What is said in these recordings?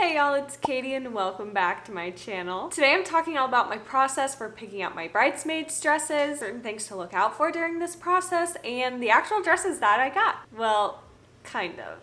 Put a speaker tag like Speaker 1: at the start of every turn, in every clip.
Speaker 1: Hey y'all, it's Katie and welcome back to my channel. Today I'm talking all about my process for picking out my bridesmaids dresses, certain things to look out for during this process, and the actual dresses that I got. Well, kind of.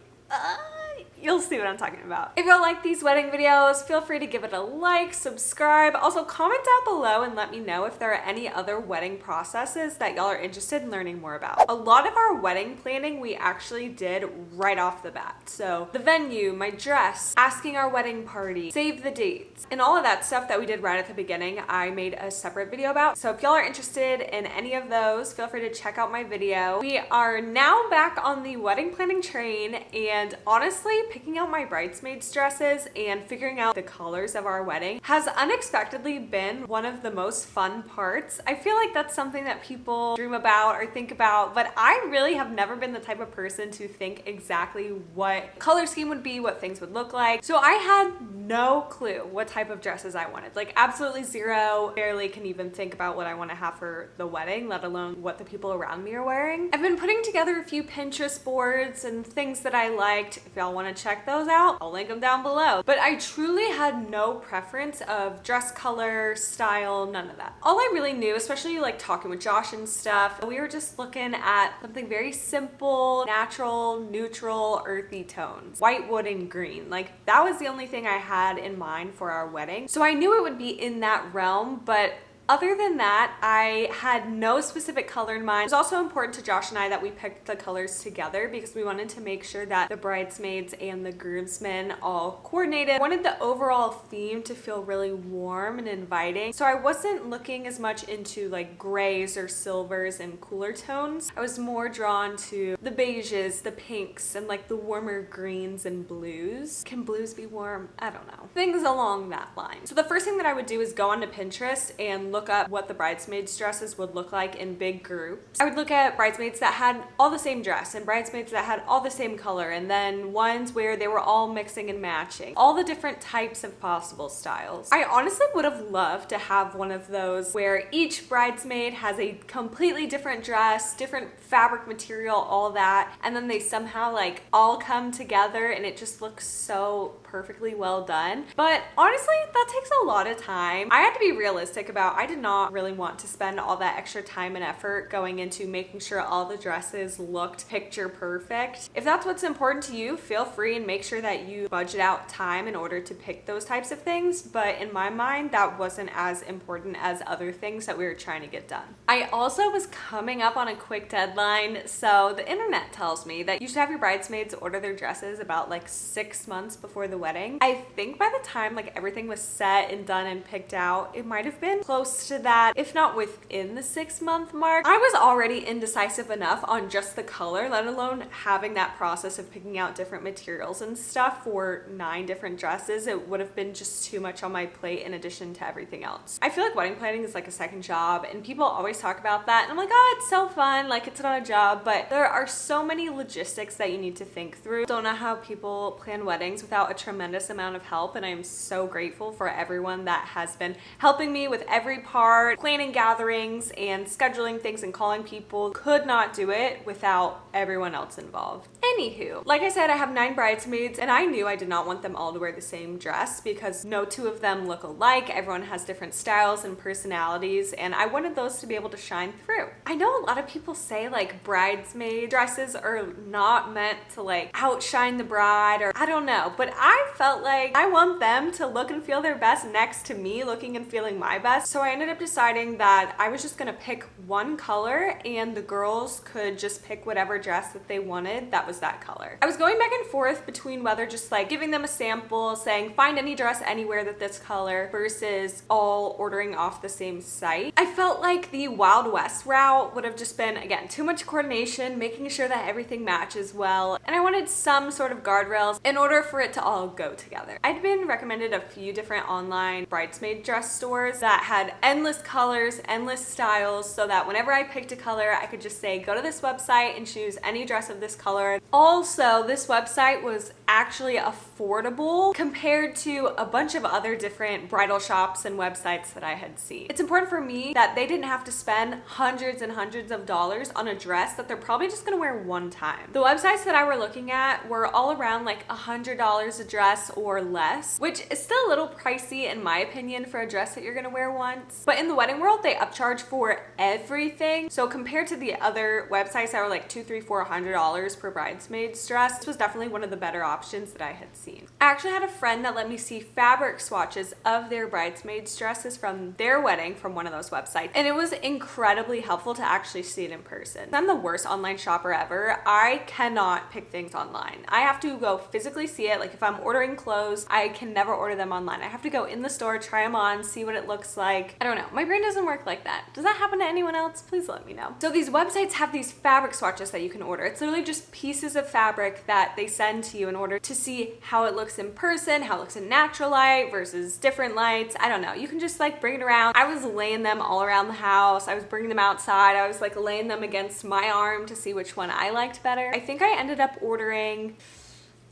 Speaker 1: You'll see what I'm talking about. If y'all like these wedding videos, feel free to give it a like, subscribe. Also, comment down below and let me know if there are any other wedding processes that y'all are interested in learning more about. A lot of our wedding planning we actually did right off the bat. So the venue, my dress, asking our wedding party, save the dates, and all of that stuff that we did right at the beginning, I made a separate video about. So if y'all are interested in any of those, feel free to check out my video. We are now back on the wedding planning train, and honestly, picking out my bridesmaids dresses and figuring out the colors of our wedding has unexpectedly been one of the most fun parts. I feel like that's something that people dream about or think about, but I really have never been the type of person to think exactly what color scheme would be, what things would look like. So I had no clue what type of dresses I wanted. Like absolutely zero. Barely can even think about what I want to have for the wedding, let alone what the people around me are wearing. I've been putting together a few Pinterest boards and things that I liked. If y'all want to check those out, I'll link them down below. But I truly had no preference of dress color, style, none of that. All I really knew, especially like talking with Josh and stuff, we were just looking at something very simple, natural, neutral, earthy tones. White, wood, and green. Like that was the only thing I had in mind for our wedding. So I knew it would be in that realm, but other than that, I had no specific color in mind. It was also important to Josh and I that we picked the colors together because we wanted to make sure that the bridesmaids and the groomsmen all coordinated. I wanted the overall theme to feel really warm and inviting. So I wasn't looking as much into like grays or silvers and cooler tones. I was more drawn to the beiges, the pinks, and like the warmer greens and blues. Can blues be warm? I don't know. Things along that line. So the first thing that I would do is go onto Pinterest and look up what the bridesmaids dresses would look like in big groups. I would look at bridesmaids that had all the same dress and bridesmaids that had all the same color, and then ones where they were all mixing and matching, all the different types of possible styles. I honestly would have loved to have one of those where each bridesmaid has a completely different dress, different fabric material, all that, and then they somehow like all come together and it just looks so perfectly well done. But honestly, that takes a lot of time. I had to be realistic about I did not really want to spend all that extra time and effort going into making sure all the dresses looked picture perfect. If that's what's important to you, feel free and make sure that you budget out time in order to pick those types of things. But in my mind, that wasn't as important as other things that we were trying to get done. I also was coming up on a quick deadline, so the internet tells me that you should have your bridesmaids order their dresses about like 6 months before the wedding. I think by the time like everything was set and done and picked out, it might have been close to that, if not within the 6-month mark. I was already indecisive enough on just the color, let alone having that process of picking out different materials and stuff for 9 different dresses. It would have been just too much on my plate in addition to everything else. I feel like wedding planning is like a second job, and people always talk about that, and I'm like, oh, it's so fun, like it's not a job, but there are so many logistics that you need to think through. Don't know how people plan weddings without a tremendous amount of help, and I am so grateful for everyone that has been helping me with every part, planning gatherings and scheduling things and calling people. Could not do it without everyone else involved. Anywho, like I said, I have 9 bridesmaids, and I knew I did not want them all to wear the same dress because no 2 of them look alike. Everyone has different styles and personalities, and I wanted those to be able to shine through. I know a lot of people say like bridesmaid dresses are not meant to like outshine the bride, or I don't know, but I felt like I want them to look and feel their best next to me looking and feeling my best. So I ended up deciding that I was just gonna pick one color and the girls could just pick whatever dress that they wanted that was that color. I was going back and forth between whether just like giving them a sample saying find any dress anywhere that this color versus all ordering off the same site. I felt like the Wild West route would have just been, again, too much coordination, making sure that everything matches well, and I wanted some sort of guardrails in order for it to all go together. I'd been recommended a few different online bridesmaid dress stores that had endless colors, endless styles, so that whenever I picked a color, I could just say, go to this website and choose any dress of this color. Also, this website was actually affordable compared to a bunch of other different bridal shops and websites that I had seen. It's important for me that they didn't have to spend hundreds and hundreds of dollars on a dress that they're probably just gonna wear one time. The websites that I were looking at were all around like $100 a dress or less, which is still a little pricey in my opinion for a dress that you're gonna wear once. But in the wedding world, they upcharge for everything. So compared to the other websites that were like $200, $300, $400 per bridesmaid's dress, this was definitely one of the better options that I had seen. I actually had a friend that let me see fabric swatches of their bridesmaids dresses from their wedding from one of those websites, and it was incredibly helpful to actually see it in person. I'm the worst online shopper ever. I cannot pick things online. I have to go physically see it. Like if I'm ordering clothes, I can never order them online. I have to go in the store, try them on, see what it looks like. I don't know. My brain doesn't work like that. Does that happen to anyone else? Please let me know. So these websites have these fabric swatches that you can order. It's literally just pieces of fabric that they send to you in order to see how it looks in person, how it looks in natural light versus different lights. I don't know. You can just like bring it around. I was laying them all around the house. I was bringing them outside. I was like laying them against my arm to see which one I liked better. I think I ended up ordering,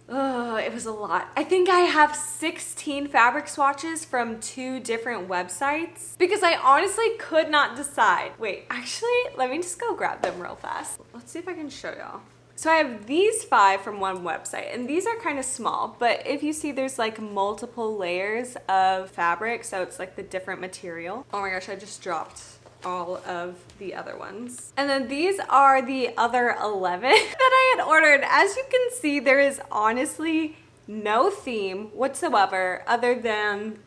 Speaker 1: it was a lot. I think I have 16 fabric swatches from 2 different websites because I honestly could not decide. Wait, actually, let me just go grab them real fast. Let's see if I can show y'all. So I have these 5 from one website, and these are kind of small, but if you see there's like multiple layers of fabric, so it's like the different material. Oh my gosh, I just dropped all of the other ones. And then these are the other 11 that I had ordered. As you can see, there is honestly no theme whatsoever other than,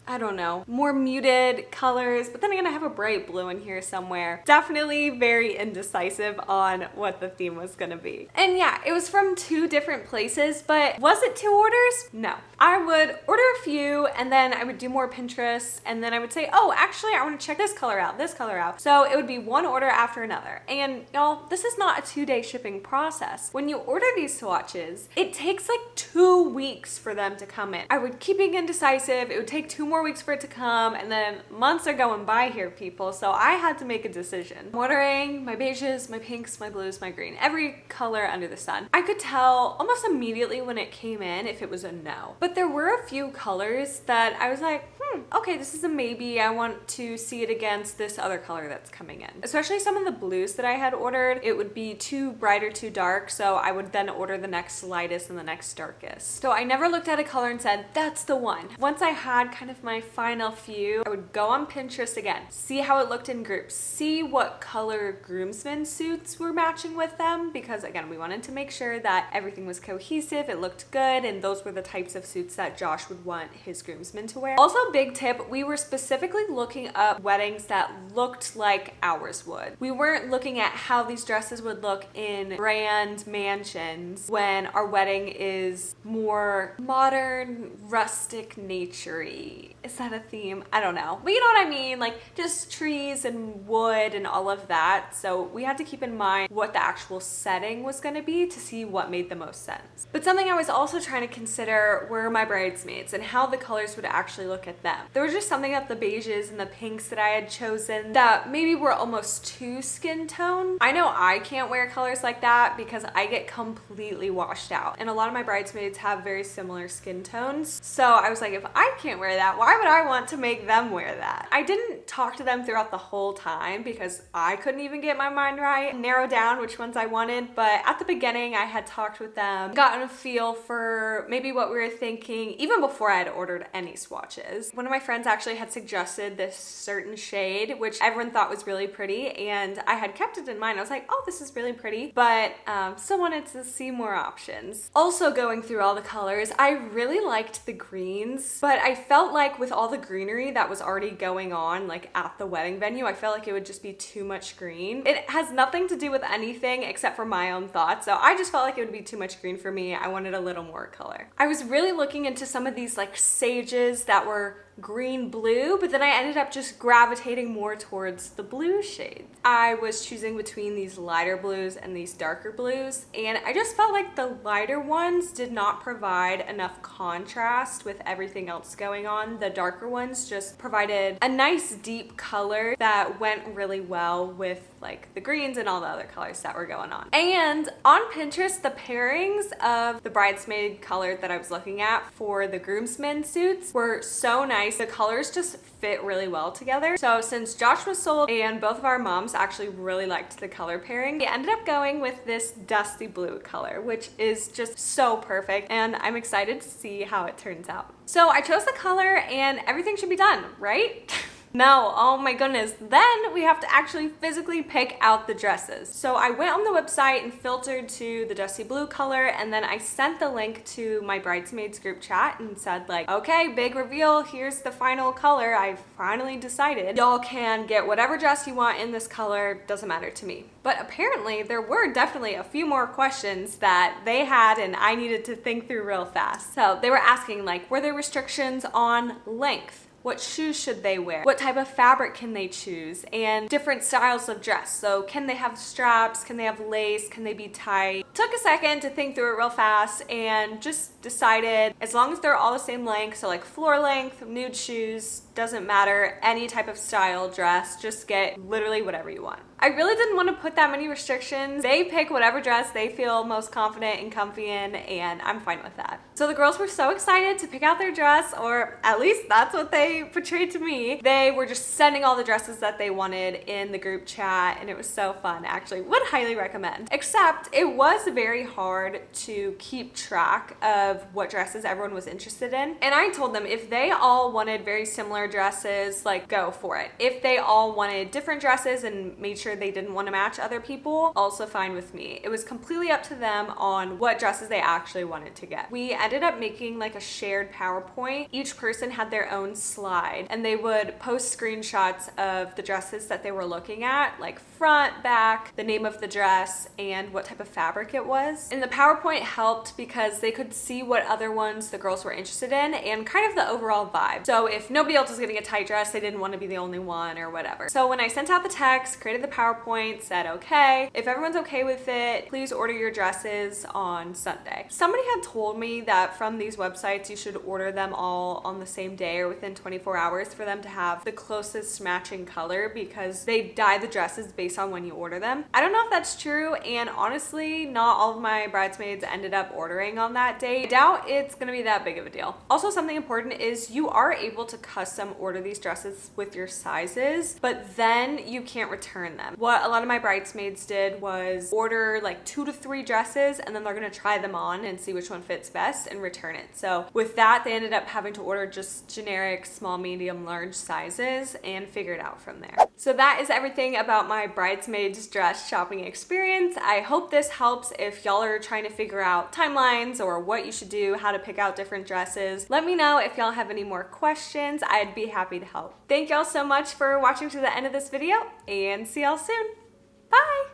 Speaker 1: I don't know, more muted colors, but then again, I have a bright blue in here somewhere. Definitely very indecisive on what the theme was gonna be. And yeah, it was from 2 different places, but was it 2 orders? No. I would order a few and then I would do more Pinterest and then I would say, oh, actually, I wanna check this color out, this color out. So it would be one order after another. And y'all, this is not a 2-day shipping process. When you order these swatches, it takes like 2 weeks for them to come in. I would keep being indecisive. It would take 2 more weeks for it to come, and then months are going by here, people, so I had to make a decision. I'm ordering my beiges, my pinks, my blues, my green, every color under the sun. I could tell almost immediately when it came in if it was a no, but there were a few colors that I was like, okay, this is a maybe. I want to see it against this other color that's coming in. Especially some of the blues that I had ordered, it would be too bright or too dark, so I would then order the next lightest and the next darkest. So I never looked at a color and said, that's the one. Once I had kind of my final few, I would go on Pinterest again, see how it looked in groups, see what color groomsmen suits were matching with them, because again, we wanted to make sure that everything was cohesive, it looked good, and those were the types of suits that Josh would want his groomsmen to wear. Also, big tip, we were specifically looking up weddings that looked like ours would. We weren't looking at how these dresses would look in grand mansions when our wedding is more modern, rustic, nature-y. Is that a theme? I don't know. But you know what I mean? Like just trees and wood and all of that. So we had to keep in mind what the actual setting was going to be to see what made the most sense. But something I was also trying to consider were my bridesmaids and how the colors would actually look at them. There was just something about the beiges and the pinks that I had chosen that maybe were almost too skin tone. I know I can't wear colors like that because I get completely washed out. And a lot of my bridesmaids have very similar skin tones. So I was like, if I can't wear that, why would I want to make them wear that? I didn't talk to them throughout the whole time because I couldn't even get my mind right, narrow down which ones I wanted. But at the beginning, I had talked with them, gotten a feel for maybe what we were thinking, even before I had ordered any swatches. One of my friends actually had suggested this certain shade, which everyone thought was really pretty, and I had kept it in mind. I was like, oh, this is really pretty, but still wanted to see more options. Also going through all the colors, I really liked the greens, but I felt like with all the greenery that was already going on like at the wedding venue, I felt like it would just be too much green. It has nothing to do with anything except for my own thoughts, so I just felt like it would be too much green for me. I wanted a little more color. I was really looking into some of these like sages that were green blue, but then I ended up just gravitating more towards the blue shades. I was choosing between these lighter blues and these darker blues, and I just felt like the lighter ones did not provide enough contrast with everything else going on. The darker ones just provided a nice deep color that went really well with like the greens and all the other colors that were going on. And on Pinterest, the pairings of the bridesmaid color that I was looking at for the groomsmen suits were so nice. The colors just fit really well together. So since Josh was sold and both of our moms actually really liked the color pairing, we ended up going with this dusty blue color, which is just so perfect, and I'm excited to see how it turns out. So I chose the color and everything should be done, right? No, oh my goodness. Then we have to actually physically pick out the dresses. So I went on the website and filtered to the dusty blue color, and then I sent the link to my bridesmaids group chat and said like, okay, big reveal, here's the final color. I finally decided. Y'all can get whatever dress you want in this color, doesn't matter to me. But apparently there were definitely a few more questions that they had and I needed to think through real fast. So they were asking like, were there restrictions on length? What shoes should they wear? What type of fabric can they choose? And different styles of dress. So can they have straps? Can they have lace? Can they be tight? Took a second to think through it real fast and just decided as long as they're all the same length, so like floor length, nude shoes, doesn't matter, any type of style dress, just get literally whatever you want. I really didn't want to put that many restrictions. They pick whatever dress they feel most confident and comfy in, and I'm fine with that. So the girls were so excited to pick out their dress, or at least that's what they portrayed to me. They were just sending all the dresses that they wanted in the group chat, and it was so fun. Actually, would highly recommend. Except it was very hard to keep track of what dresses everyone was interested in. And I told them if they all wanted very similar dresses, like go for it. If they all wanted different dresses and made sure they didn't want to match other people, also fine with me. It was completely up to them on what dresses they actually wanted to get. We ended up making like a shared PowerPoint. Each person had their own slide and they would post screenshots of the dresses that they were looking at, like front, back, the name of the dress, and what type of fabric it was. And the PowerPoint helped because they could see what other ones the girls were interested in and kind of the overall vibe. So if nobody else was getting a tight dress, they didn't want to be the only one or whatever. So when I sent out the text, created the PowerPoint, said, okay, if everyone's okay with it, please order your dresses on Sunday. Somebody had told me that from these websites, you should order them all on the same day or within 24 hours for them to have the closest matching color because they dye the dresses based on when you order them. I don't know if that's true, and honestly, not all of my bridesmaids ended up ordering on that day. I doubt it's gonna be that big of a deal. Also, something important is you are able to custom order these dresses with your sizes, but then you can't return them. What a lot of my bridesmaids did was order like 2 to 3 dresses and then they're gonna try them on and see which one fits best and return it. So with that, they ended up having to order just generic small, medium, large sizes and figure it out from there. So that is everything about my bridesmaids dress shopping experience. I hope this helps if y'all are trying to figure out timelines or what you should do, how to pick out different dresses. Let me know if y'all have any more questions. I'd be happy to help. Thank y'all so much for watching to the end of this video, and see y'all soon. Bye!